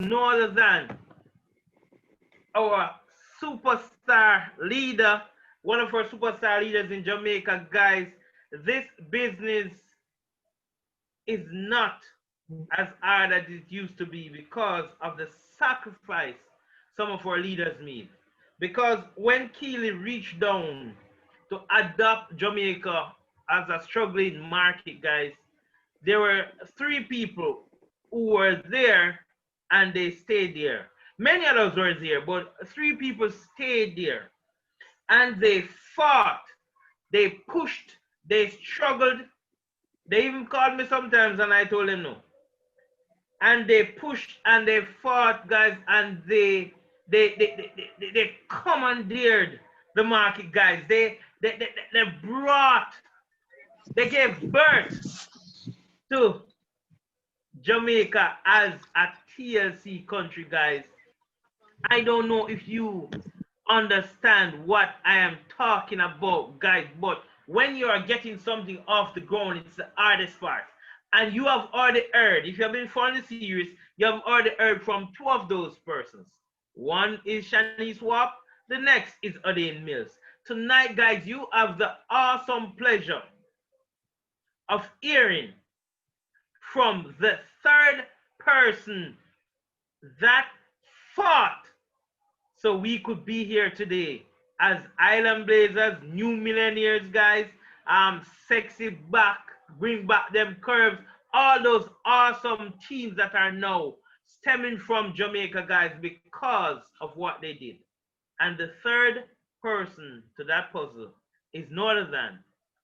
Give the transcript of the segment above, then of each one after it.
no other than our superstar leader, one of our superstar leaders in Jamaica, guys. This business is not as hard as it used to be because of the sacrifice some of our leaders made. Because when Keely reached down to adopt Jamaica as a struggling market, guys, there were three people who were there and they stayed there. Many others were there, but three people stayed there and they fought, they pushed, they struggled. They even called me sometimes and I told them no. And they pushed and they fought, guys, and they commandeered the market, guys. They brought, they gave birth to Jamaica as a TLC country, guys. I don't know if you understand what I am talking about, guys, but when you are getting something off the ground, it's the hardest part. And you have already heard, if you have been following the series, you have already heard from two of those persons. One is Shanice Wap, the next is Odin Mills. Tonight, guys, you have the awesome pleasure of hearing from the third person that fought so we could be here today as Island Blazers, new millionaires, guys. Sexy back, bring back them curves, all those awesome teams that are now stemming from Jamaica, guys, because of what they did. And the third person to that puzzle is no other than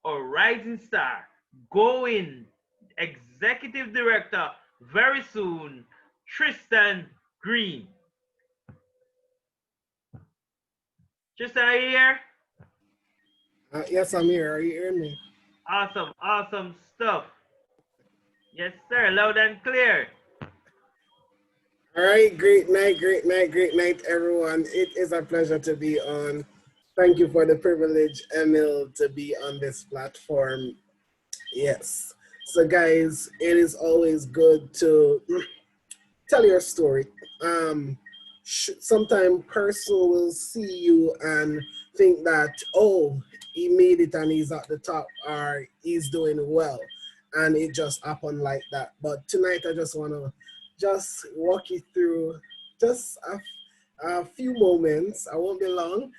a rising star, going executive director very soon, Triston Green. Tristan, are you here? Yes, I'm here. Are you hearing me? Awesome, awesome stuff. Yes, sir, loud and clear. All right, great night, great night, great night, everyone. It is a pleasure to be on. Thank you for the privilege, Emil, to be on this platform. Yes. So, guys, it is always good to tell your story. Sometimes person will see you and think that, oh, he made it and he's at the top or he's doing well, and it just happened like that. But tonight I just want to just walk you through just a few moments. I won't be long.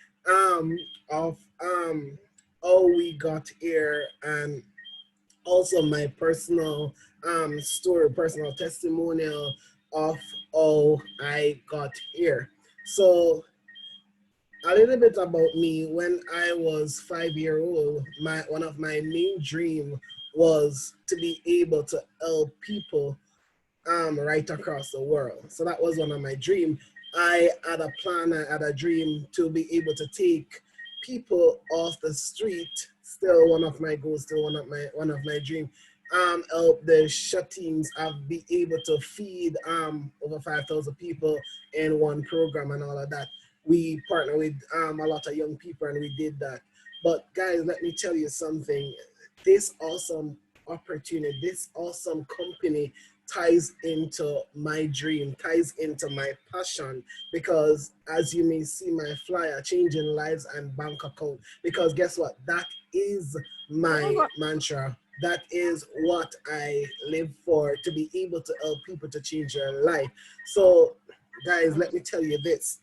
Of how we got here, and also my personal story, personal testimonial of how I got here. So a little bit about me. When I was 5 year old, my one of my main dream was to be able to help people right across the world. So that was one of my dream. I had a plan, I had a dream to be able to take people off the street. Still one of my goals, still one of my dream. Help the shut teams be able to feed over 5,000 people in one program and all of that. We partner with a lot of young people and we did that. But guys, let me tell you something. This awesome opportunity, this awesome company ties into my dream, ties into my passion, because as you may see my flyer, changing lives and bank account, because guess what? That is my mantra. That is what I live for, to be able to help people to change their life. So guys, let me tell you this.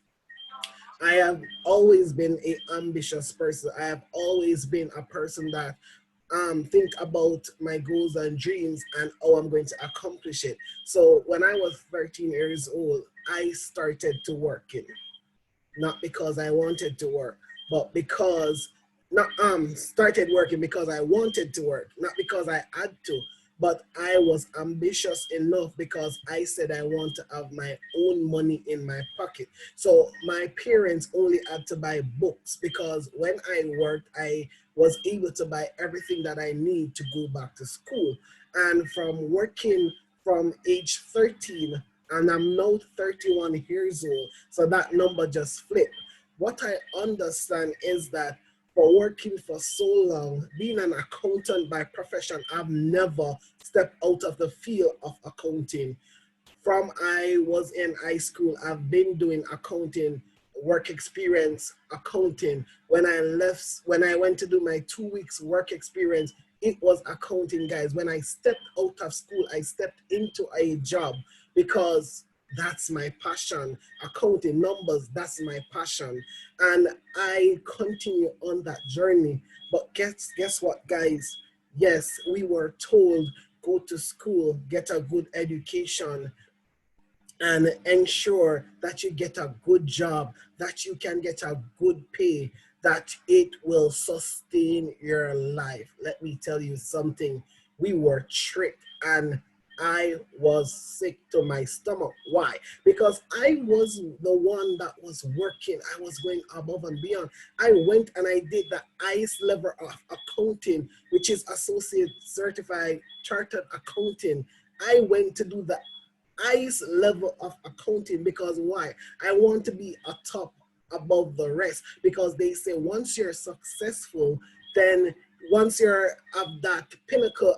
I have always been a ambitious person. I have always been a person that think about my goals and dreams and how I'm going to accomplish it. So when I was 13 years old, I started to work it, not because I wanted to work, but because not started working because I wanted to work, not because I had to, but I was ambitious enough because I said I want to have my own money in my pocket. So my parents only had to buy books because when I worked, I was able to buy everything that I need to go back to school. And from working from age 13, and I'm now 31 years old, so that number just flipped. What I understand is that for working for so long, being an accountant by profession, I've never stepped out of the field of accounting. From I was in high school, I've been doing accounting, work experience, accounting. When I went to do my 2 weeks work experience, it was accounting, guys. When I stepped out of school, I stepped into a job because that's my passion. Accounting, numbers, that's my passion. And I continue on that journey. But guess what, guys? Yes, we were told go to school, get a good education, and ensure that you get a good job, that you can get a good pay, that it will sustain your life. Let me tell you something. We were tricked, and I was sick to my stomach. Why? Because I was the one that was working. I was going above and beyond. I went and I did the highest level of accounting, which is associate certified chartered accounting. I went to do the highest level of accounting because why? I want to be a top above the rest, because they say once you're successful, then once you're of that pinnacle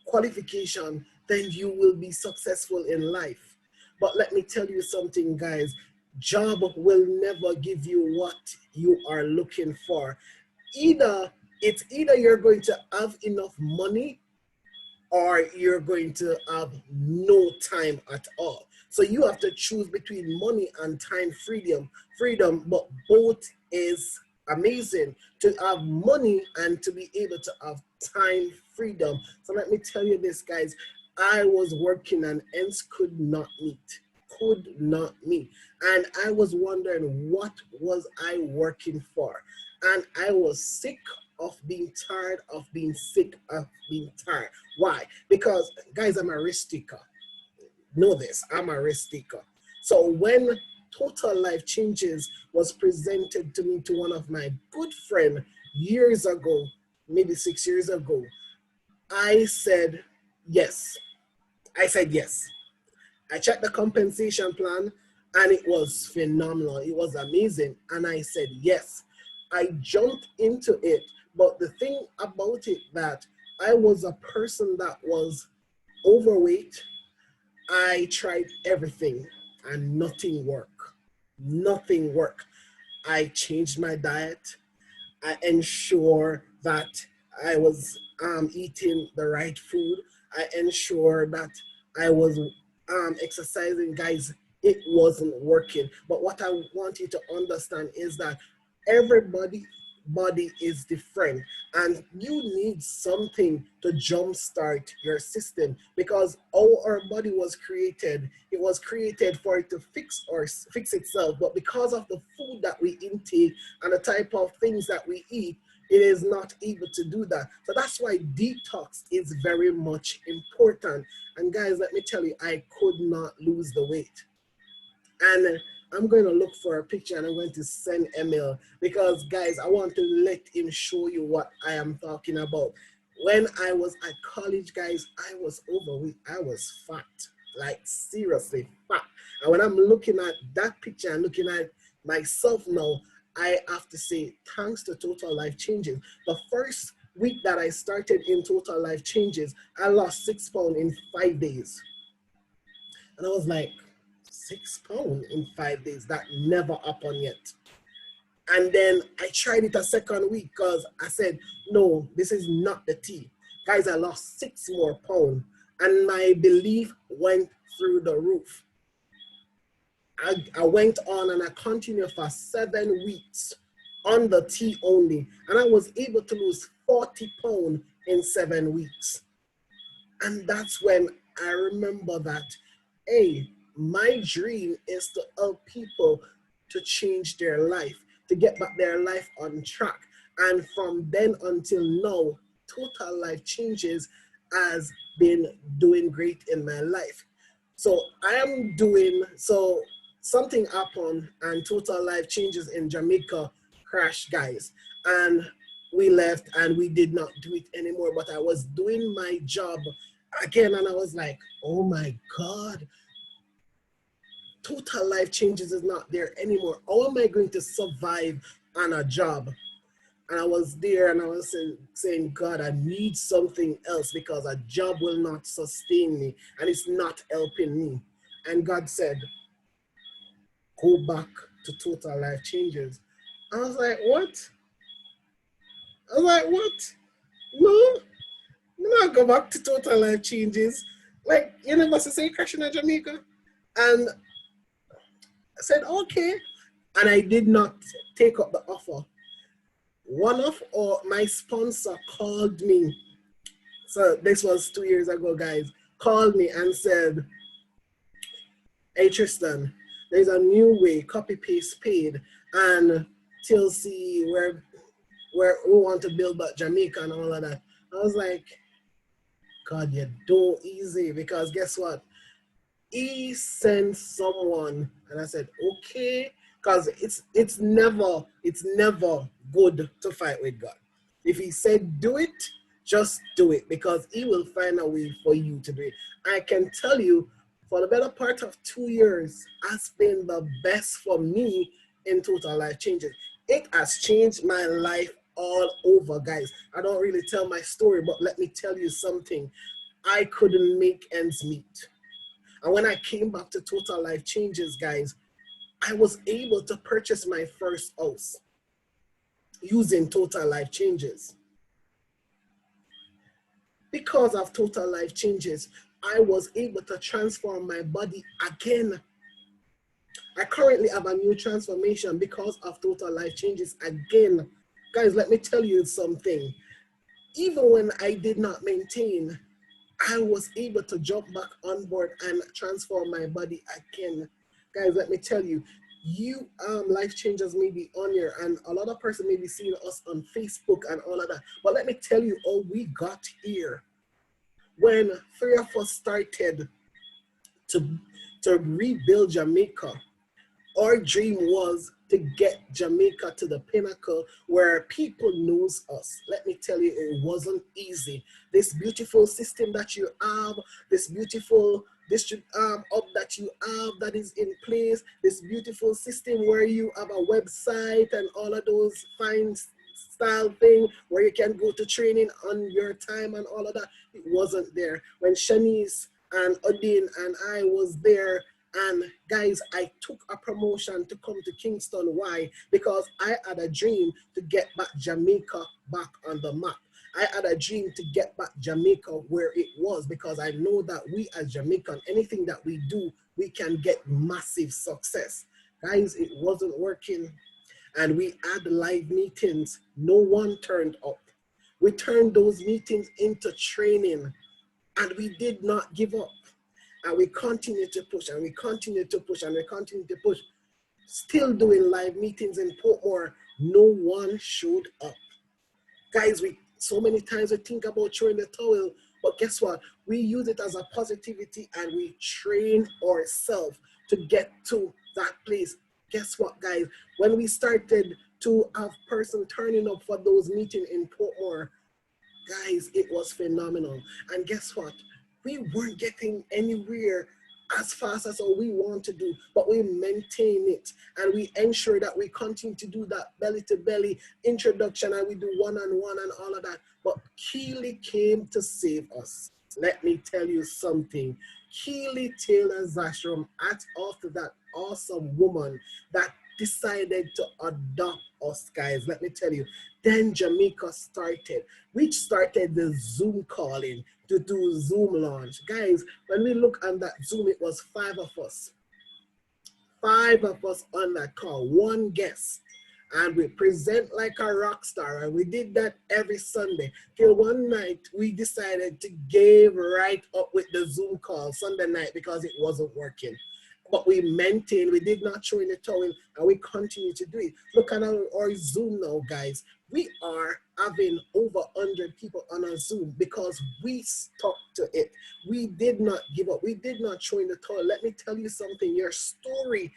qualification, then you will be successful in life. But let me tell you something, guys. Job will never give you what you are looking for. Either you're going to have enough money, or you're going to have no time at all. So you have to choose between money and time freedom, but both is amazing, to have money and to be able to have time freedom. So let me tell you this, guys. I was working and ends could not meet. And I was wondering, what was I working for? And I was sick of being tired of being sick of being tired. Why? Because, guys, I'm a risk taker. Know this, I'm a risk taker. So when Total Life Changes was presented to me, to one of my good friend years ago, maybe 6 years ago, I said yes. I said yes. I checked the compensation plan and it was phenomenal. It was amazing. And I said yes. I jumped into it. But the thing about it, that I was a person that was overweight. I tried everything and nothing worked. Nothing worked. I changed my diet. I ensure that I was eating the right food. I ensure that I was exercising, guys. It wasn't working. But what I want you to understand is that everybody body is different, and you need something to jumpstart your system, because our body was created, it was created for it to fix itself. But because of the food that we intake and the type of things that we eat, it is not able to do that. So that's why detox is very much important. And guys, let me tell you, I could not lose the weight. And I'm going to look for a picture and I'm going to send Emil, because guys, I want to let him show you what I am talking about. When I was at college, guys, I was overweight. I was fat, like seriously fat. And when I'm looking at that picture and looking at myself now, I have to say thanks to Total Life Changes. The first week that I started in Total Life Changes, I lost 6 pounds in 5 days. And I was like, 6 pounds in 5 days? That never happened yet. And then I tried it a second week because I said, no, this is not the tea. Guys, I lost 6 more pounds and my belief went through the roof. I went on and I continued for 7 weeks on the tea only. And I was able to lose 40 pounds in 7 weeks. And that's when I remember that, hey, my dream is to help people to change their life, to get back their life on track. And from then until now, Total Life Changes has been doing great in my life. So something happened and Total Life Changes in Jamaica crashed, guys. And we left and we did not do it anymore. But I was doing my job again and I was like, oh my God, Total Life Changes is not there anymore. How am I going to survive on a job? And I was there and I was saying, God, I need something else because a job will not sustain me and it's not helping me. And God said, go back to Total Life Changes. I was like, what? I was like, what? No, no, go back to Total Life Changes. Like, you know, must say crashing in Jamaica. And I said, okay. And I did not take up the offer. One of my sponsor called me. So this was 2 years ago, guys. Called me and said, hey, Triston, there's a new way, copy, paste, paid, and TLC where we want to build back Jamaica and all of that. I was like, God, you're so easy because guess what? He sent someone and I said, okay, because it's never good to fight with God. If he said do it, just do it because he will find a way for you to do it. I can tell you for the better part of 2 years has been the best for me in Total Life Changes. It has changed my life all over, guys. I don't really tell my story, but let me tell you something. I couldn't make ends meet. And when I came back to Total Life Changes, guys, I was able to purchase my first house using Total Life Changes. Because of Total Life Changes, I was able to transform my body again. I currently have a new transformation because of Total Life Changes again. Guys, let me tell you something. Even when I did not maintain, I was able to jump back on board and transform my body again. Guys, let me tell you, you life changers may be on here and a lot of person may be seeing us on Facebook and all of that. But let me tell you how we got here. When three of us started to rebuild Jamaica, our dream was to get Jamaica to the pinnacle where people knows us. Let me tell you, it wasn't easy. This beautiful system that you have, this beautiful district hub that you have that is in place, this beautiful system where you have a website and all of those fine style thing where you can go to training on your time and all of that, it wasn't there. When Shanice and Odin and I was there, and guys, I took a promotion to come to Kingston. Why? Because I had a dream to get back Jamaica back on the map. I had a dream to get back Jamaica where it was because I know that we as Jamaican, anything that we do, we can get massive success. Guys, it wasn't working. And we had live meetings. No one turned up. We turned those meetings into training and we did not give up. And we continued to push and we continued to push and we continued to push. Still doing live meetings in Portmore. No one showed up. Guys, we so many times we think about throwing the towel, but guess what? We use it as a positivity and we train ourselves to get to that place. Guess what, guys? When we started to have person turning up for those meetings in Portmore, guys, it was phenomenal. And guess what? We weren't getting anywhere as fast as we want to do, but we maintain it and we ensure that we continue to do that belly to belly introduction and we do one-on-one and all of that. But Keely came to save us. Let me tell you something. Keely Taylor Zashram, after that awesome woman that decided to adopt us, guys. Let me tell you. Then Jamaica started. We started the Zoom calling to do Zoom launch. Guys, when we look on that Zoom, it was 5 of us. 5 of us on that call, one guest. And we present like a rock star. And we did that every Sunday. Till one night, we decided to give right up with the Zoom call Sunday night because it wasn't working. But we maintained, we did not throw in the towel, and we continue to do it. Look at our Zoom now, guys. We are having over 100 people on our Zoom because we stuck to it. We did not give up. We did not throw in the towel. Let me tell you something. Your story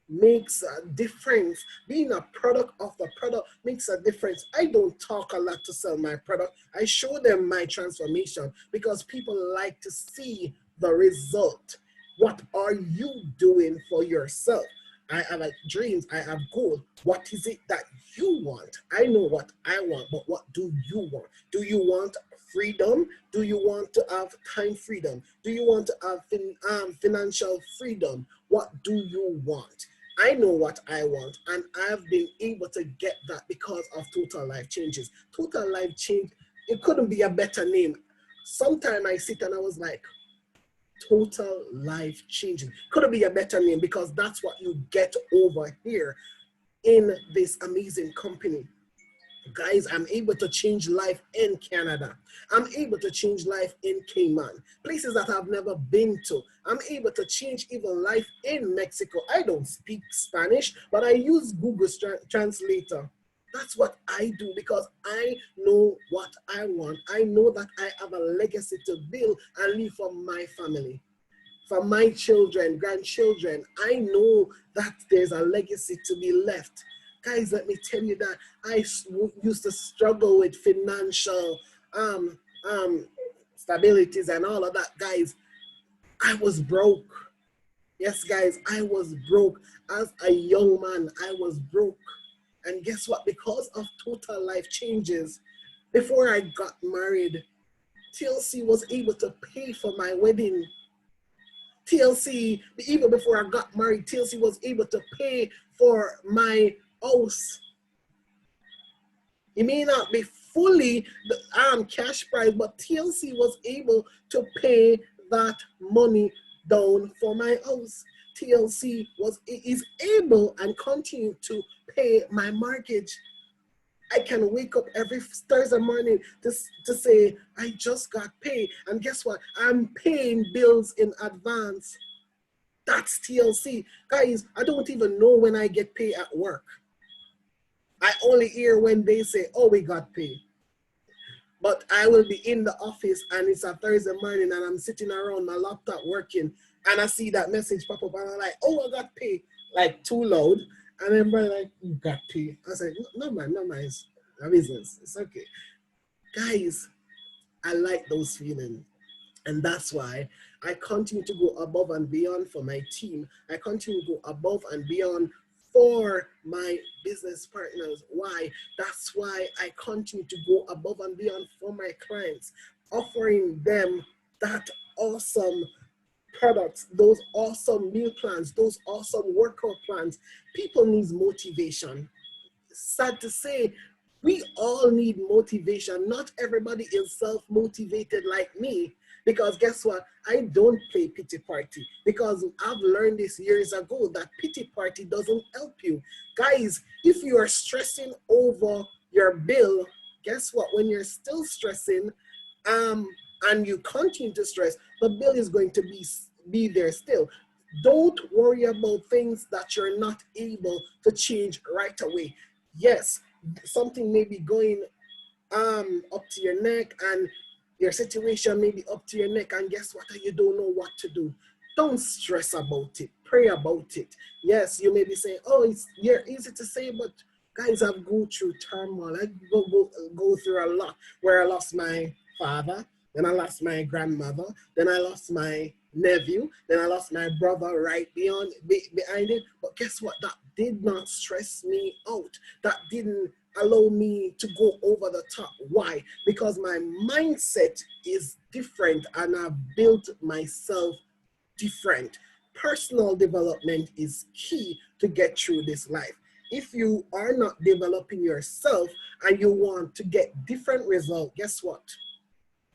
makes a difference. Being a product of the product makes a difference. I don't talk a lot to sell my product. I show them my transformation because people like to see the result. What are you doing for yourself? I have dreams, I have goals. What is it that you want? I know what I want, but what do you want? Do you want freedom? Do you want to have time freedom? Do you want to have financial freedom? What do you want? I know what I want, and I've been able to get that because of Total Life Changes. Total Life Change, it couldn't be a better name. Sometime I sit and I was like, Total Life Changing. Couldn't be a better name because that's what you get over here in this amazing company. Guys, I'm able to change life in Canada. I'm able to change life in Cayman, places that I've never been to. I'm able to change even life in Mexico. I don't speak Spanish, but I use Google Translator. That's what I do because I know what I want. I know that I have a legacy to build and leave for my family, for my children, grandchildren. I know that there's a legacy to be left. Guys, let me tell you that I used to struggle with financial um, um, stabilities and all of that. Guys, I was broke. Yes, guys, I was broke. As a young man, I was broke. And guess what? Because of Total Life Changes, before I got married, TLC was able to pay for my wedding. TLC, even before I got married, TLC was able to pay for my house. It may not be fully the cash price, but TLC was able to pay that money down for my house. TLC is able and continue to pay my mortgage. I can wake up every Thursday morning to say, I just got paid. And guess what? I'm paying bills in advance. That's TLC. Guys, I don't even know when I get paid at work. I only hear when they say, oh, we got paid. But I will be in the office and it's a Thursday morning and I'm sitting around my laptop working and I see that message pop up and I'm like, oh, I got paid. Like too loud. And then brother like, you got paid. I said, no man, it's a business. It's okay. Guys, I like those feelings. And that's why I continue to go above and beyond for my team. I continue to go above and beyond for my business partners. Why? That's why I continue to go above and beyond for my clients, offering them that awesome products, those awesome meal plans, those awesome workout plans. People need motivation. Sad to say, we all need motivation. Not everybody is self-motivated like me. Because guess what? I don't play pity party. Because I've learned this years ago that pity party doesn't help you. Guys, if you are stressing over your bill, guess what? When you're still stressing, and you continue to stress, the bill is going to be there still. Don't worry about things that you're not able to change right away. Yes, something may be going up to your neck and your situation may be up to your neck and guess what? You don't know what to do. Don't stress about it. Pray about it. Yes, you may be saying, oh, it's easy to say, but guys, I've go through turmoil. I go through a lot where I lost my father, then I lost my grandmother, then I lost my nephew, then I lost my brother right behind it. But guess what? That did not stress me out. That didn't allow me to go over the top. Why? Because my mindset is different and I've built myself different. Personal development is key to get through this life. If you are not developing yourself and you want to get different results, guess what?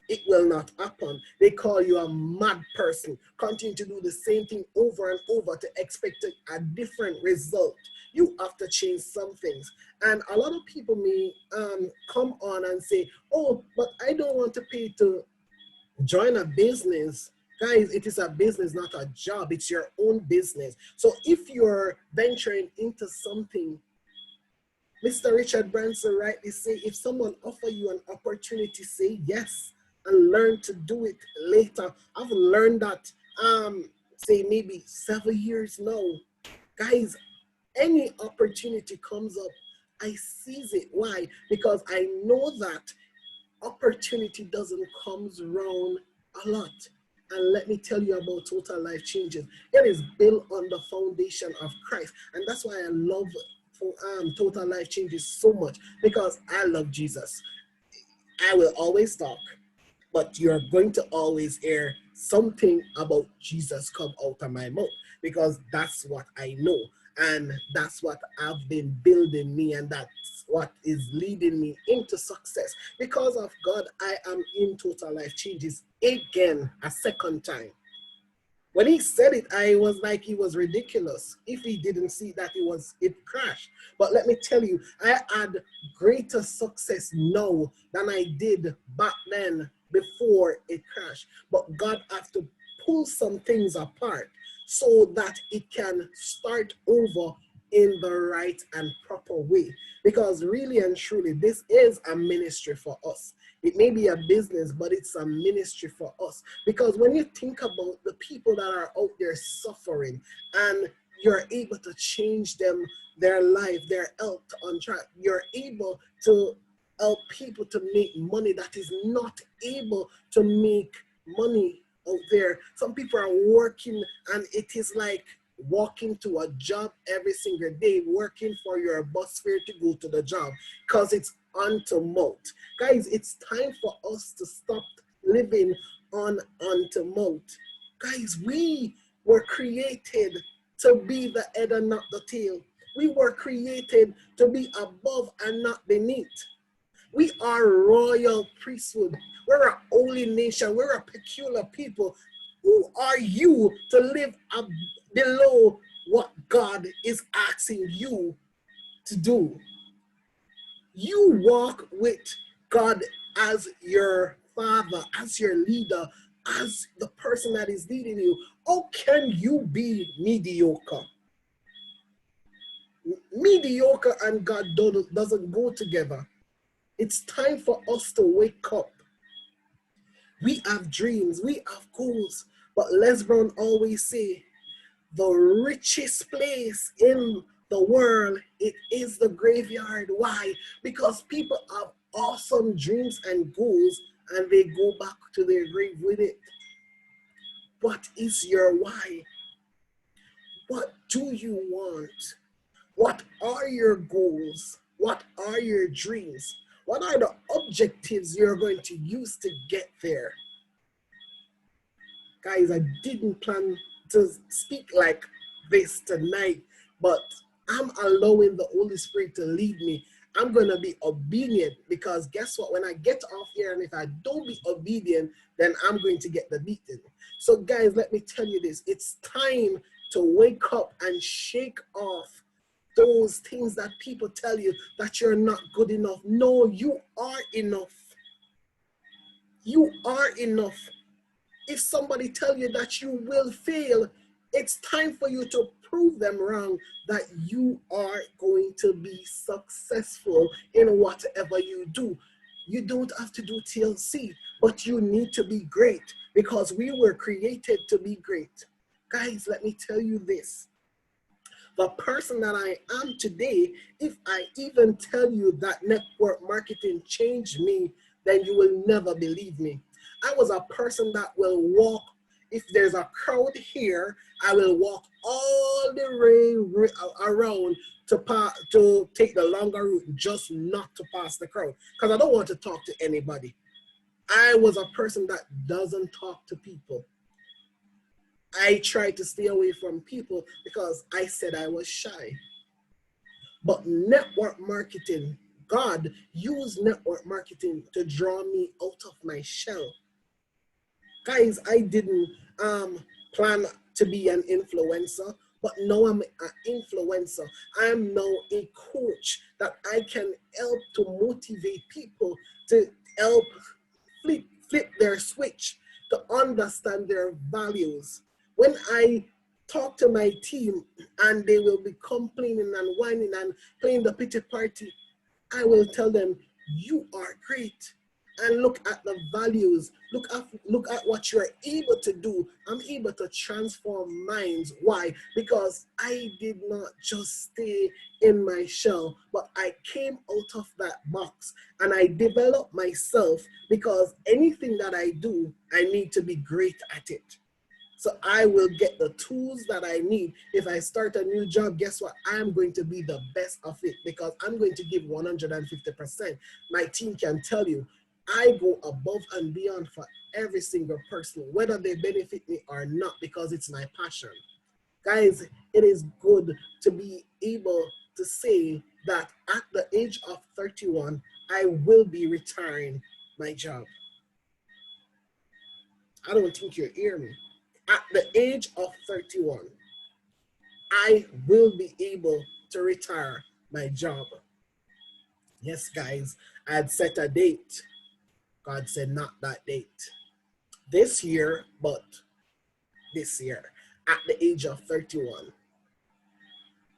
It will not happen. They call you a mad person. Continue to do the same thing over and over to expect a different result. You have to change some things. And a lot of people may come on and say, oh, but I don't want to pay to join a business. Guys, it is a business, not a job. It's your own business. So if you're venturing into something, Mr. Richard Branson rightly say, if someone offer you an opportunity, say yes and learn to do it later. I've learned that, say maybe 7 years now. Guys, any opportunity comes up, I seize it. Why? Because I know that opportunity doesn't come around a lot. And let me tell you about Total Life Changes. It is built on the foundation of Christ. And that's why I love Total Life Changes so much, because I love Jesus. I will always talk, but you're going to always hear something about Jesus come out of my mouth, because that's what I know, and that's what I've been building me, and that's what is leading me into success. Because of God, I am in Total Life Changes again, a second time. When he said it, I was like, he was ridiculous. If he didn't see that it crashed. But let me tell you, I had greater success now than I did back then before it crashed. But God has to pull some things apart so that it can start over in the right and proper way. Because really and truly, this is a ministry for us. It may be a business, but it's a ministry for us. Because when you think about the people that are out there suffering, and you're able to change them, their life, their health on track, you're able to help people to make money that is not able to make money out there. Some people are working, and it is like walking to a job every single day, working for your bus fare to go to the job, because it's on to mouth. Guys, it's time for us to stop living on to mouth. Guys, we were created to be the head and not the tail. We were created to be above and not beneath. We are royal priesthood. We're a holy nation. We're a peculiar people. Who are you to live below what God is asking you to do? You walk with God as your father, as your leader, as the person that is leading you. How can you be mediocre? Mediocre and God doesn't go together. It's time for us to wake up. We have dreams, we have goals, but Les Brown always say, the richest place in the world, it is the graveyard. Why? Because people have awesome dreams and goals, and they go back to their grave with it. What is your why? What do you want? What are your goals? What are your dreams? What are the objectives you're going to use to get there? Guys, I didn't plan to speak like this tonight, but I'm allowing the Holy Spirit to lead me. I'm going to be obedient, because guess what? When I get off here, and if I don't be obedient, then I'm going to get the beating. So guys, let me tell you this. It's time to wake up and shake off those things that people tell you that you're not good enough. No, you are enough. You are enough. If somebody tell you that you will fail, it's time for you to prove them wrong, that you are going to be successful in whatever you do. You don't have to do TLC, but you need to be great, because we were created to be great. Guys, let me tell you this. The person that I am today, if I even tell you that network marketing changed me, then you will never believe me. I was a person that will walk, if there's a crowd here, I will walk all the way around to take the longer route, just not to pass the crowd, because I don't want to talk to anybody. I was a person that doesn't talk to people. I tried to stay away from people because I said I was shy. But network marketing, God used network marketing to draw me out of my shell. Guys, I didn't plan to be an influencer, but now I'm an influencer. I'm now a coach that I can help to motivate people to help flip their switch, to understand their values. When I talk to my team and they will be complaining and whining and playing the pity party, I will tell them, you are great. and look at the values, look at what you're able to do. I'm able to transform minds. Why? Because I did not just stay in my shell, but I came out of that box and I developed myself, because anything that I do, I need to be great at it. So I will get the tools that I need. If I start a new job, guess what? I'm going to be the best of it, because I'm going to give 150%. My team can tell you, I go above and beyond for every single person, whether they benefit me or not, because it's my passion. Guys, it is good to be able to say that at the age of 31, I will be retiring my job. I don't think you hear me. At the age of 31, I will be able to retire my job. Yes, guys, I had set a date. God said, not that date. This year, but this year, at the age of 31.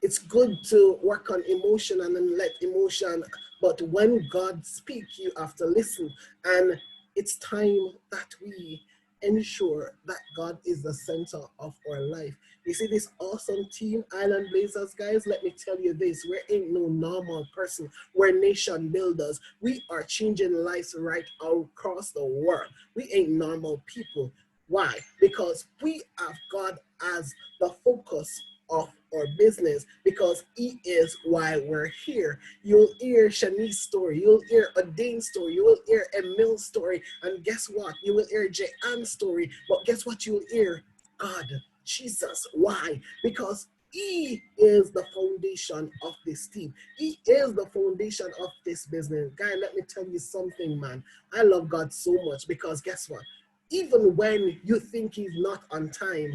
It's good to work on emotion and then let emotion, but when God speaks, you have to listen. And it's time that we ensure that God is the center of our life. You see this awesome team, Island Blazers, guys, let me tell you this, we ain't no normal person. We're nation builders. We are changing lives right across the world. We ain't normal people. Why? Because we have God as the focus of our business, because he is why we're here. You'll hear Shanice's story, you'll hear Adane's story, you will hear Emil's story, and guess what? You will hear Jean's story, but guess what you'll hear? God, Jesus. Why? Because he is the foundation of this team. He is the foundation of this business. Guy, let me tell you something, man. I love God so much, because guess what? Even when you think he's not on time,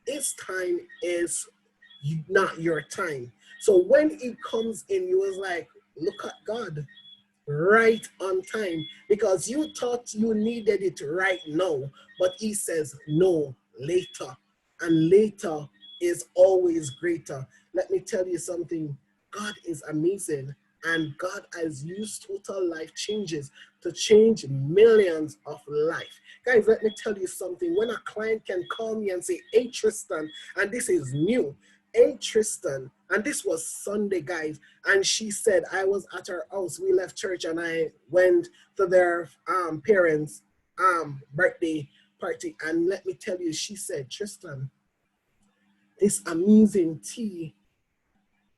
his time is not your time. So when he comes in, you was like, look at God, right on time, because you thought you needed it right now, but he says no, later. And later is always greater. Let me tell you something, God is amazing, and God has used total life changes to change millions of life. Guys, let me tell you something, when a client can call me and say, hey Triston, and this is new, hey Triston, and this was Sunday, guys, and she said, I was at her house, we left church and I went to their parents' birthday party, and let me tell you, she said, Triston, this amazing tea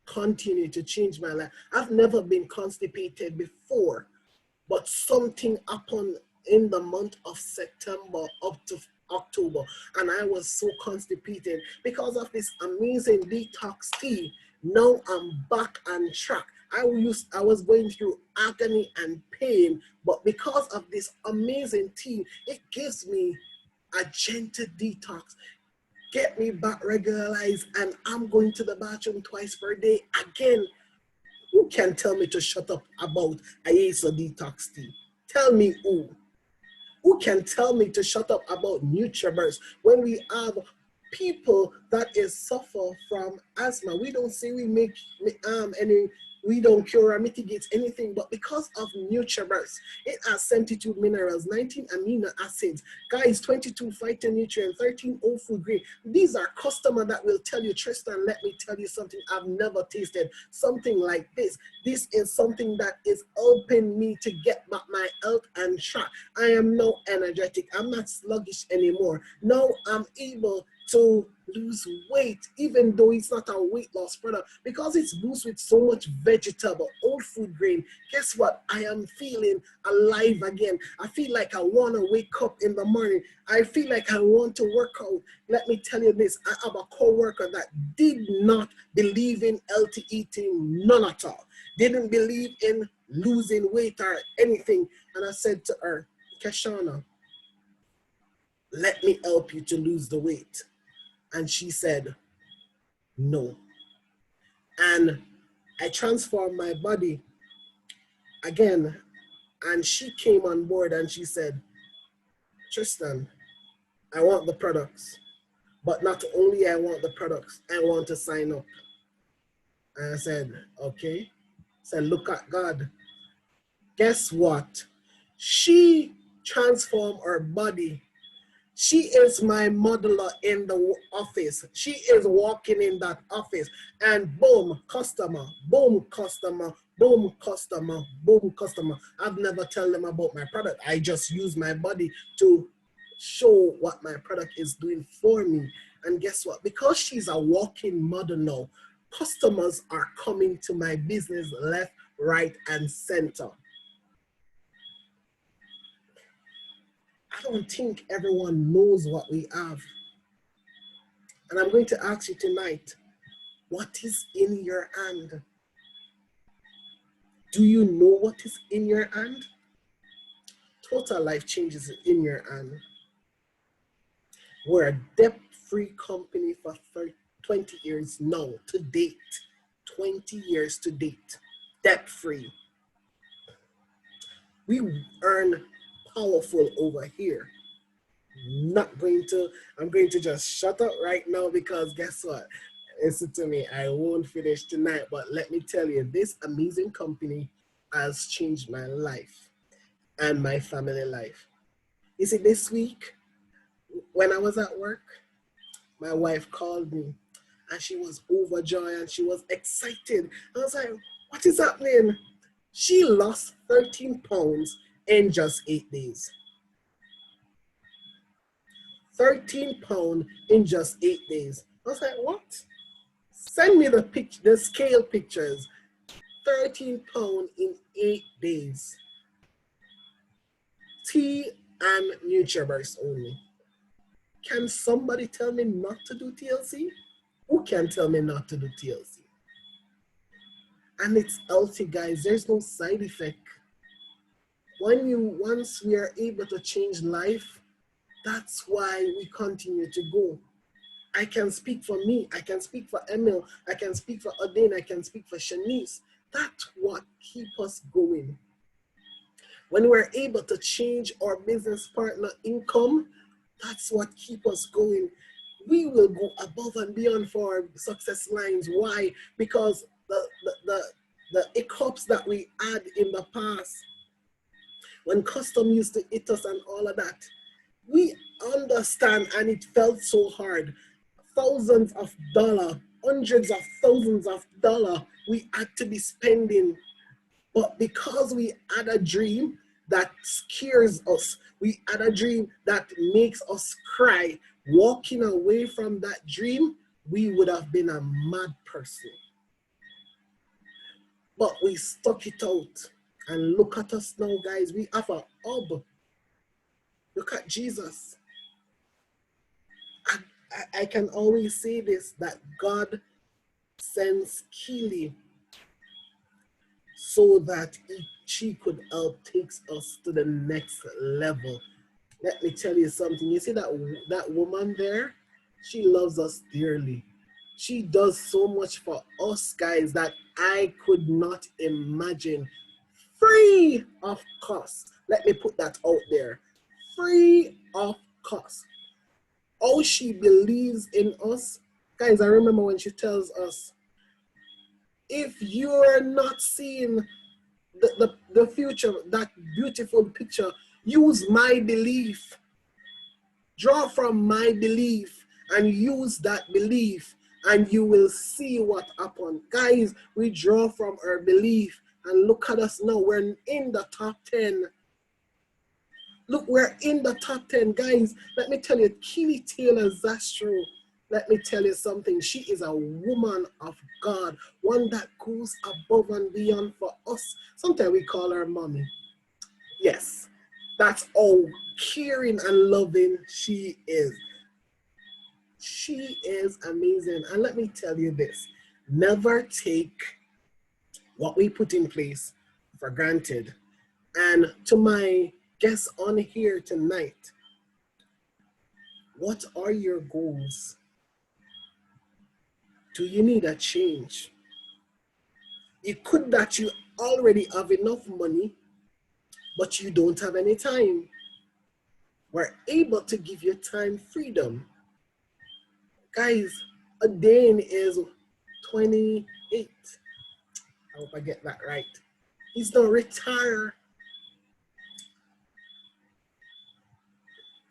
continued to change my life. I've never been constipated before, but something happened in the month of September up to October, and I was so constipated because of this amazing detox tea. Now I'm back on track. I was going through agony and pain, but because of this amazing tea, it gives me a gentle detox, get me back regularized, and I'm going to the bathroom twice per day again. Who can tell me to shut up about IASA detox tea? Tell me who. Who can tell me to shut up about NutriBurst when we have people that is suffer from asthma? We don't say we make any, we don't cure or mitigate anything, but because of NutriBurst, it has 72 minerals, 19 amino acids, guys, 22 phytonutrients, 13 whole food green. These are customers that will tell you, Triston, let me tell you something, I've never tasted something like this. This is something that is helping me to get back my health and track. I am now energetic. I'm not sluggish anymore. Now I'm able to lose weight, even though it's not a weight loss product, because it's boosted with so much vegetable, whole food grain. Guess what? I am feeling alive again. I feel like I want to wake up in the morning. I feel like I want to work out. Let me tell you this, I have a co-worker that did not believe in healthy eating, none at all. Didn't believe in losing weight or anything. And I said to her, Keshana, let me help you to lose the weight. And she said, no. And I transformed my body again. And she came on board and she said, Triston, I want the products. But not only I want the products, I want to sign up. And I said, okay. I said, look at God. Guess what? She transformed her body. She is my modeler in the office. She is walking in that office and boom, customer, boom, customer, boom, customer, boom, customer. I've never tell them about my product. I just use my body to show what my product is doing for me. And guess what? Because she's a walking model now, customers are coming to my business left, right, and center. I don't think everyone knows what we have. And I'm going to ask you tonight, what is in your hand? Do you know what is in your hand? Total life changes in your hand. We're a debt-free company for 20 years now, to date. 20 years to date, debt-free. We earn powerful over here. I'm going to just shut up right now because guess what? Listen to me, I won't finish tonight, but let me tell you, this amazing company has changed my life and my family life. You see, this week, when I was at work, my wife called me and she was overjoyed and she was excited. I was like, what is happening? She lost 13 pounds in just 8 days. 13 pounds in just 8 days. I was like, what? Send me the scale pictures. 13 pounds in 8 days. Tea and NutriBurst only. Can somebody tell me not to do TLC? Who can tell me not to do TLC? And it's healthy, guys. There's no side effect. Once we are able to change life, that's why we continue to go. I can speak for me. I can speak for Emil. I can speak for Odin. I can speak for Shanice. That's what keeps us going. When we're able to change our business partner income, that's what keeps us going. We will go above and beyond for our success lines. Why? Because the hiccups that we had in the past, when custom used to hit us and all of that, we understand, and it felt so hard. Thousands of dollars, hundreds of thousands of dollars we had to be spending. But because we had a dream that scares us, we had a dream that makes us cry, walking away from that dream, we would have been a mad person. But we stuck it out. And look at us now, guys. We have a hub. Look at Jesus. I can always say this, that God sends Keely so that she could help take us to the next level. Let me tell you something. You see that woman there? She loves us dearly. She does so much for us, guys, that I could not imagine. Free of cost. Let me put that out there. Free of cost. Oh, she believes in us. Guys, I remember when she tells us, if you're not seeing the future, that beautiful picture, use my belief. Draw from my belief and use that belief and you will see what happened. Guys, we draw from our belief and look at us now. We're in the top 10. Look, we're in the top 10, guys. Let me tell you, Keely Taylor Zastro, let me tell you something. She is a woman of God, one that goes above and beyond for us. Sometimes we call her mommy. Yes, that's how caring and loving she is. She is amazing. And let me tell you this, never take what we put in place for granted. And to my guests on here tonight, what are your goals? Do you need a change? It could that you already have enough money, but you don't have any time. We're able to give you time freedom. Guys, Odin is 28. I hope I get that right. He's not retired.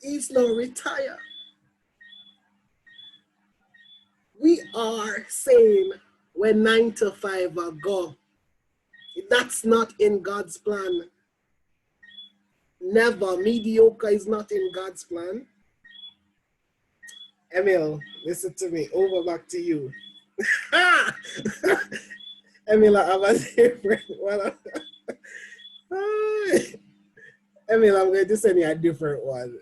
He's no retire. We are saying when 9 to 5 are go. That's not in God's plan. Never. Mediocre is not in God's plan. Emil, listen to me. Over back to you. Emil, I have a different one. Emil, I'm going to send you a different one.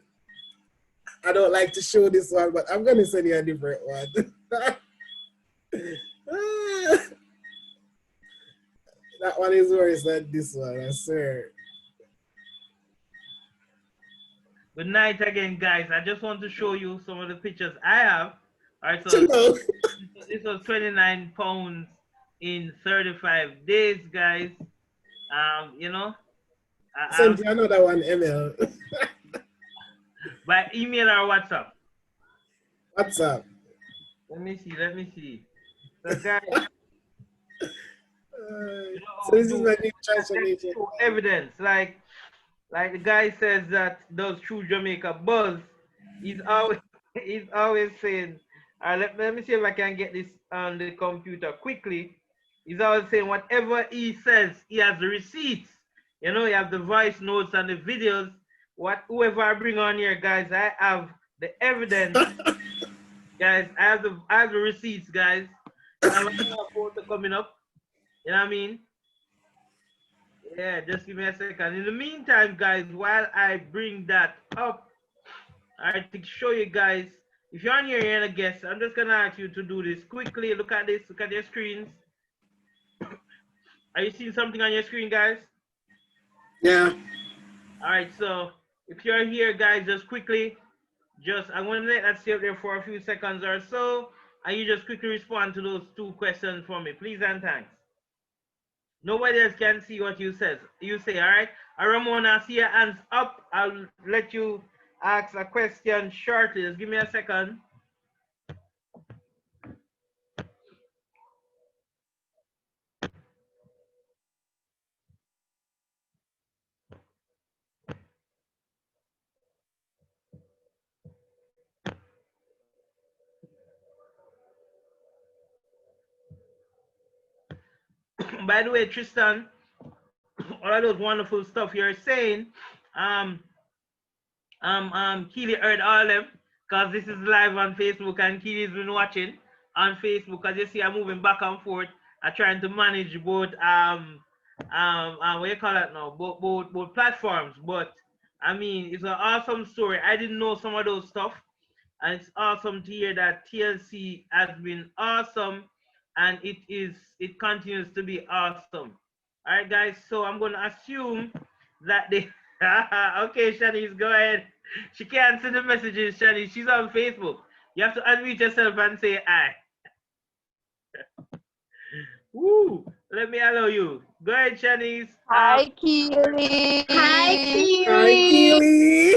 I don't like to show this one, but I'm going to send you a different one. That one is worse than this one, I swear. Good night again, guys. I just want to show you some of the pictures I have. All right, so this was 29 pounds in 35 days, guys. You know. Send you another one, Emil. By email or WhatsApp? WhatsApp. Let me see. So, guys. So this is my new transformation. Evidence, like the guy says that does True Jamaica Buzz. He's always saying, let me see if I can get this on the computer quickly. He's always saying whatever he says, he has the receipts. You know, you have the voice notes and the videos. Whoever I bring on here, guys, I have the evidence. Guys, I have the receipts, guys. I have a photo coming up. You know what I mean? Yeah, just give me a second. In the meantime, guys, while I bring that up, I to show you guys, if you're on here and a guest, I'm just gonna ask you to do this quickly. Look at this, look at your screens. Are you seeing something on your screen, guys? Yeah. All right, so if you're here, guys, just quickly, I'm gonna let that stay up there for a few seconds or so, and you just quickly respond to those 2 questions for me, please and thanks. Nobody else can see what you say, all right? Ramona, I see your hands up. I'll let you ask a question shortly. Just give me a second. By the way, Tristan, all of those wonderful stuff you're saying, Keely heard all of them, because this is live on Facebook and Keely's been watching on Facebook. As you see, I'm moving back and forth. I'm trying to manage both what you call it now, both platforms. But I mean, it's an awesome story. I didn't know some of those stuff, and it's awesome to hear that TLC has been awesome, and it continues to be awesome. All right, guys. So I'm going to assume that they. Okay, Shanice, go ahead. She can't send the messages, Shanice. She's on Facebook. You have to unmute yourself and say "I." Woo! Let me allow you. Go ahead, Shanice. Hi, Keely. Hi, Keely. Hi, Keely.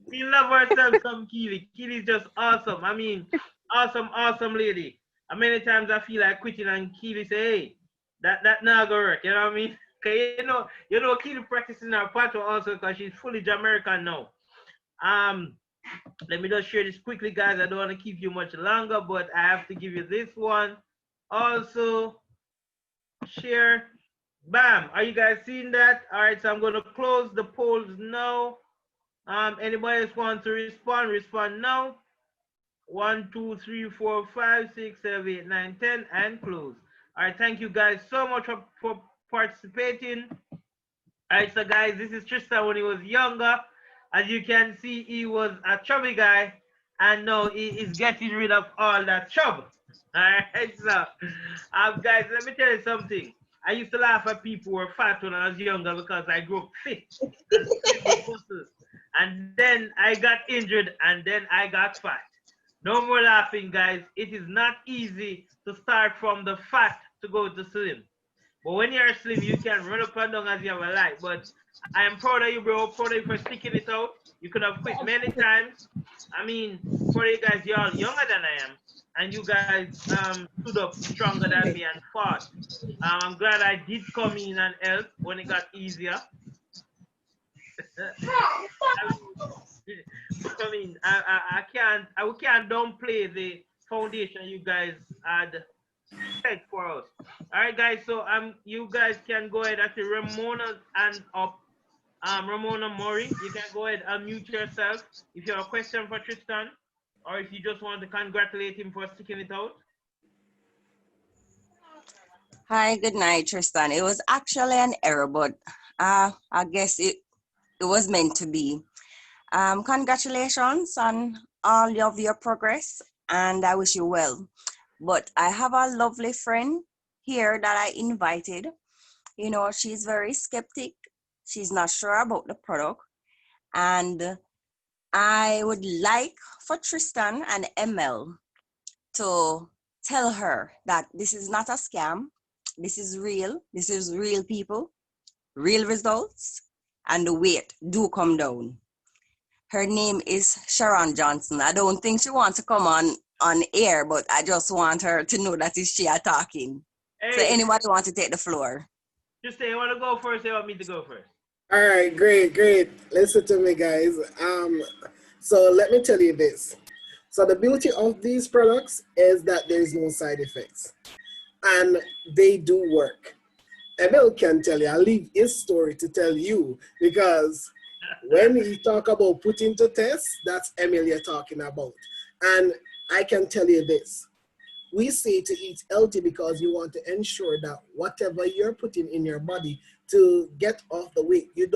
We love ourselves some Keely. Keely's just awesome. I mean, awesome lady. How many times I feel like quitting and Keely say, hey, that not gonna work. You know what I mean? Cause you know Keely practicing her pattern also because she's fully Jamaican now. Let me just share this quickly, guys. I don't want to keep you much longer, but I have to give you this one. Also, share. Bam. Are you guys seeing that? All right, so I'm going to close the polls now. Anybody else want to respond? Respond now. 1, 2, 3, 4, 5, 6, 7, 8, 9, 10, and close. All right, thank you guys so much for participating. All right, so guys, this is Tristan when he was younger. As you can see, he was a chubby guy, and now he is getting rid of all that chub. All right, so guys, let me tell you something. I used to laugh at people who were fat when I was younger because I grew up fit and slim with muscles. And then I got injured, and then I got fat. No more laughing, guys. It is not easy to start from the fat to go to slim. But when you're slim, you can run up and down as you have a life. But I am proud of you, bro. Proud of you for sticking it out. You could have quit many times. I mean, proud of you guys, you're all younger than I am. And you guys stood up stronger than me and fought. I'm glad I did come in and help when it got easier. Uh, I mean, we can't downplay the foundation you guys had set for us. All right, guys. So you guys can go ahead. Actually, Ramona and up. Ramona Mori, you can go ahead and mute yourself if you have a question for Tristan, or if you just want to congratulate him for sticking it out. Hi, good night, Tristan. It was actually an error, but I guess it was meant to be. Congratulations on all of your progress, and I wish you well. But I have a lovely friend here that I invited. You know, she's very skeptic. She's not sure about the product. And I would like for Tristan and ML to tell her that this is not a scam. This is real. This is real people, real results, and the weight do come down. Her name is Sharon Johnson. I don't think she wants to come on air, but I just want her to know that it's she talking. Hey, so anybody want to take the floor? Just say you want to go first, or you want me to go first? All right, great. Listen to me, guys. So let me tell you this. So the beauty of these products is that there's no side effects, and they do work. Emil can tell you. I'll leave his story to tell you because when he talk about putting to test, that's Emil you're talking about. And I can tell you this. We say to eat healthy because you want to ensure that whatever you're putting in your body to get off the weight, you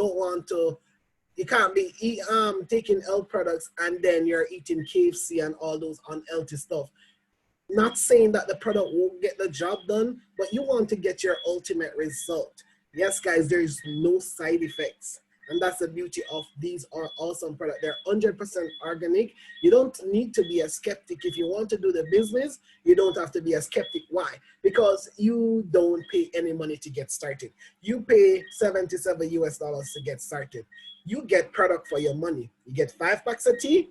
can't be taking health products and then you're eating KFC and all those unhealthy stuff. Not saying that the product won't get the job done, but you want to get your ultimate result. Yes, guys, there is no side effects. And that's the beauty of these are awesome products. They're 100% organic. You don't need to be a skeptic. If you want to do the business, you don't have to be a skeptic. Why? Because you don't pay any money to get started. You pay 77 US dollars to get started. You get product for your money. You get 5 packs of tea.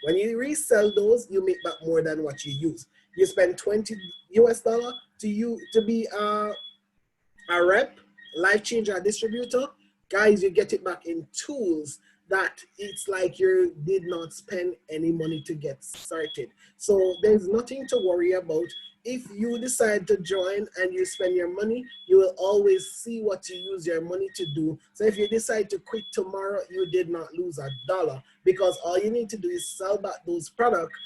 When you resell those, you make back more than what you use. You spend 20 US dollar to be a rep, life changer, distributor. Guys, you get it back in tools that it's like you did not spend any money to get started. So there's nothing to worry about. If you decide to join and you spend your money, you will always see what you use your money to do. So if you decide to quit tomorrow, you did not lose a dollar because all you need to do is sell back those products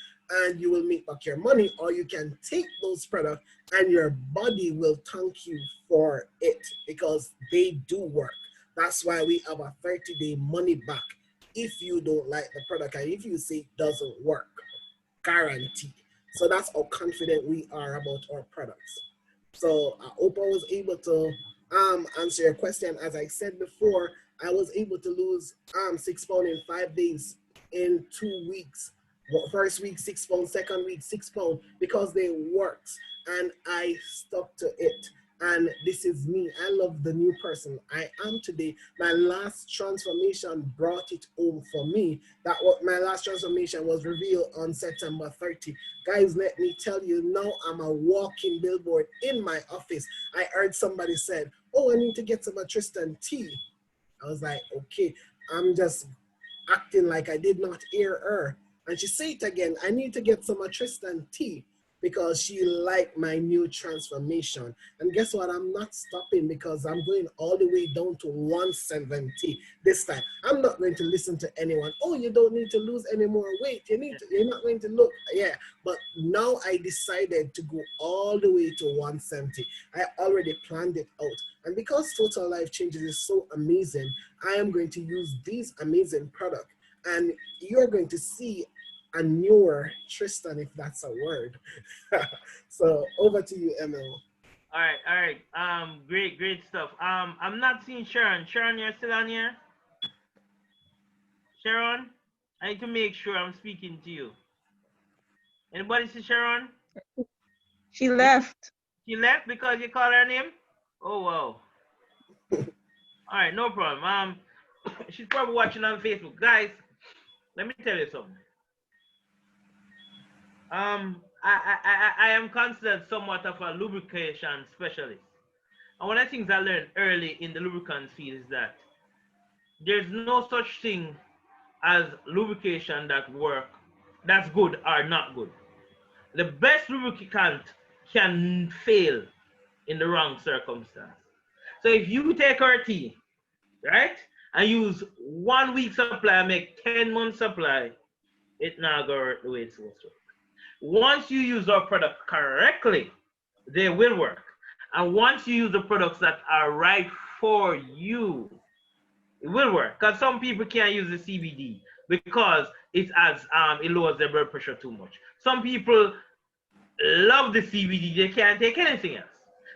and you will make back your money, or you can take those products and your body will thank you for it because they do work. That's why we have a 30-day money back if you don't like the product and if you say it doesn't work, guaranteed. So that's how confident we are about our products. So I hope I was able to answer your question. As I said before, I was able to lose 6 pounds in 5 days in 2 weeks. First week 6 pounds, second week 6 pounds because they worked and I stuck to it. And this is me. I love the new person I am today. My last transformation brought it home for me. That what my last transformation was revealed on September 30. Guys, let me tell you, now I'm a walking billboard in my office. I heard somebody said, oh, I need to get some Tristan tea. I was like, okay, I'm just acting like I did not hear her. And she said it again, I need to get some Tristan tea because she liked my new transformation. And guess what? I'm not stopping because I'm going all the way down to 170 this time. I'm not going to listen to anyone. Oh, you don't need to lose any more weight. You're not going to look. Yeah. But now I decided to go all the way to 170. I already planned it out. And because Total Life Changes is so amazing, I am going to use these amazing products. And you're going to see a newer Tristan, if that's a word. So over to you, Emil. All right. Great stuff. I'm not seeing Sharon. Sharon, you're still on here? Sharon, I need to make sure I'm speaking to you. Anybody see Sharon? She left. She left because you called her name? Oh, wow. All right, no problem. She's probably watching on Facebook. Guys, let me tell you something. I am considered somewhat of a lubrication specialist. And one of the things I learned early in the lubricant field is that there's no such thing as lubrication that work, that's good or not good. The best lubricant can fail in the wrong circumstance. So if you take our tea, right, and use 1 week supply, make 10 months supply, it not gonna work the way it's supposed to. Once you use our product correctly, they will work. And once you use the products that are right for you, it will work. Because some people can't use the CBD because it lowers their blood pressure too much. Some people love the CBD, they can't take anything else.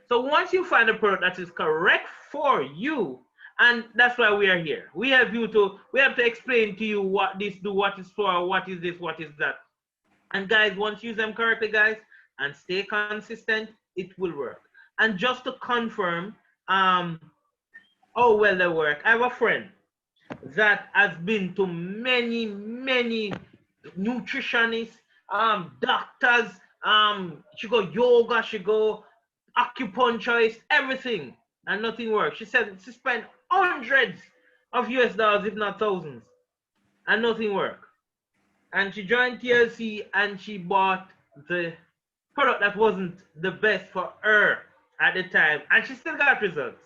So once you find a product that is correct for you, and that's why we are here. We have to explain to you what this do, what is for, what is this, what is that. And guys, once you use them correctly, guys, and stay consistent, it will work. And just to confirm, oh well they work. I have a friend that has been to many, many nutritionists, doctors, she go yoga, she go acupuncturist, everything, and nothing works. She said she spent hundreds of US dollars, if not thousands, and nothing worked. And she joined TLC and she bought the product that wasn't the best for her at the time, and she still got results.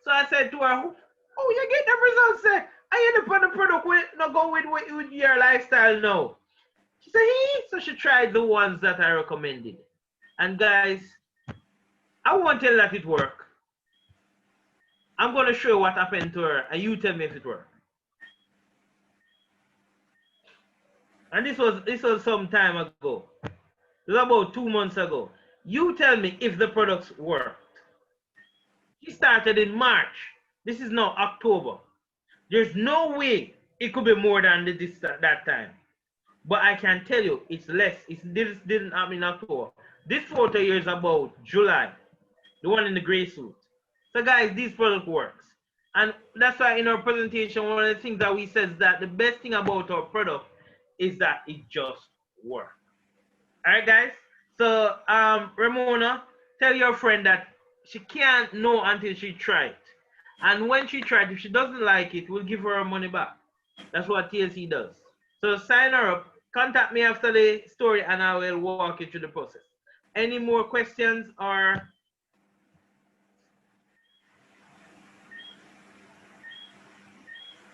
So I said to her, "Oh, you get the results there? I end up on the product with not go with your lifestyle now." She said, "Hey." So she tried the ones that I recommended, and guys, I won't tell you that it worked. I'm gonna show you what happened to her, and you tell me if it worked. And this was some time ago. It was about 2 months ago. You tell me if the products worked. She started in March. This is now October. There's no way it could be more than that time. But I can tell you it's less. This didn't happen in October. This photo here is about July. The one in the gray suit. So guys, this product works. And that's why in our presentation, one of the things that we said is that the best thing about our product is that it just works. All right, guys. So Ramona, tell your friend that she can't know until she tried. And when she tried, if she doesn't like it, we'll give her her money back. That's what TLC does. So sign her up. Contact me after the story and I will walk you through the process. Any more questions or?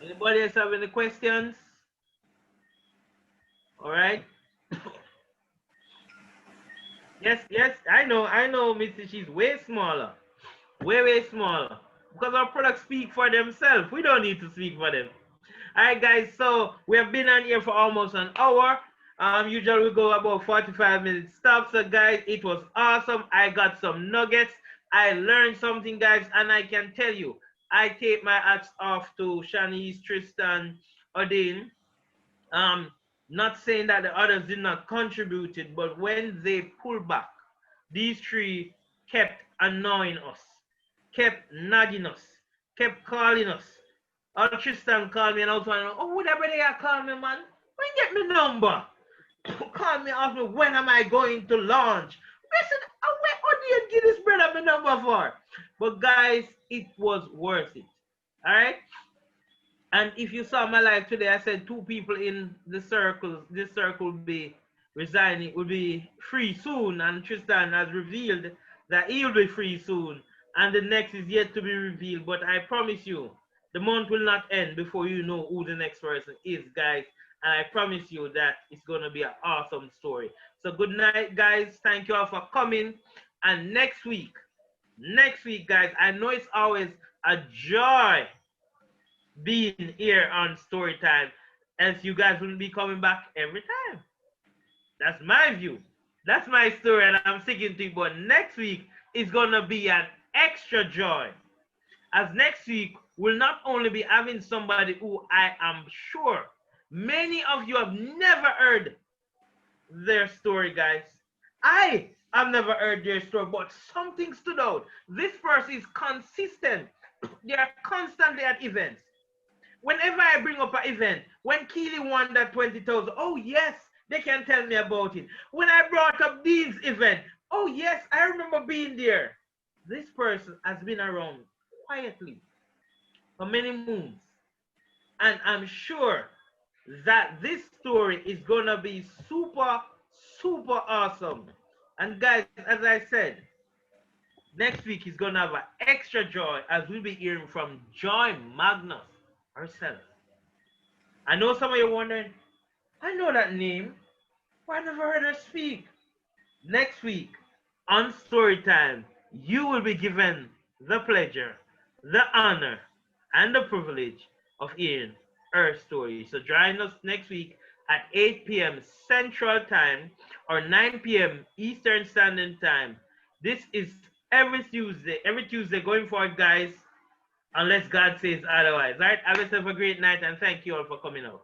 Anybody else have any questions? All right. Yes, I know, Missy, she's way smaller. Way smaller. Because our products speak for themselves. We don't need to speak for them. All right, guys, so we have been on here for almost an hour. Usually we go about 45 minutes stop. So, guys, it was awesome. I got some nuggets. I learned something, guys, and I can tell you, I take my hats off to Shanice, Tristan, Odin. Not saying that the others did not contribute it, but when they pulled back, these three kept annoying us, kept nagging us, kept calling us. Tristan called me and I was like, "Oh, whatever they are calling me, man. When you get my number? Call me, ask me, when am I going to launch?" Listen, what do you give this brother my number for? But guys, it was worth it. All right? And if you saw my live today, I said 2 people in the circle, this circle will be resigning, will be free soon. And Tristan has revealed that he'll be free soon. And the next is yet to be revealed. But I promise you, the month will not end before you know who the next person is, guys. And I promise you that it's going to be an awesome story. So good night, guys. Thank you all for coming. And next week, guys, I know it's always a joy being here on story time, else you guys wouldn't be coming back every time. That's my view. That's my story, and I'm sticking to it. But next week is gonna be an extra joy, as next week we'll not only be having somebody who I am sure many of you have never heard their story, guys. I have never heard their story, but something stood out. This person is consistent. They are constantly at events. Whenever I bring up an event, when Keely won that 20,000, oh yes, they can tell me about it. When I brought up Dean's event, oh yes, I remember being there. This person has been around quietly for many moons. And I'm sure that this story is gonna be super, super awesome. And guys, as I said, next week is gonna have an extra joy as we'll be hearing from Joy Magnus herself. I know some of you wondering, I know that name, but I never heard her speak. Next week on Storytime, you will be given the pleasure, the honor, and the privilege of hearing her story. So join us next week at 8 p.m. Central Time or 9 p.m. Eastern Standard Time. This is every Tuesday going forward, guys, unless God says otherwise. All right, have yourself a great night and thank you all for coming out.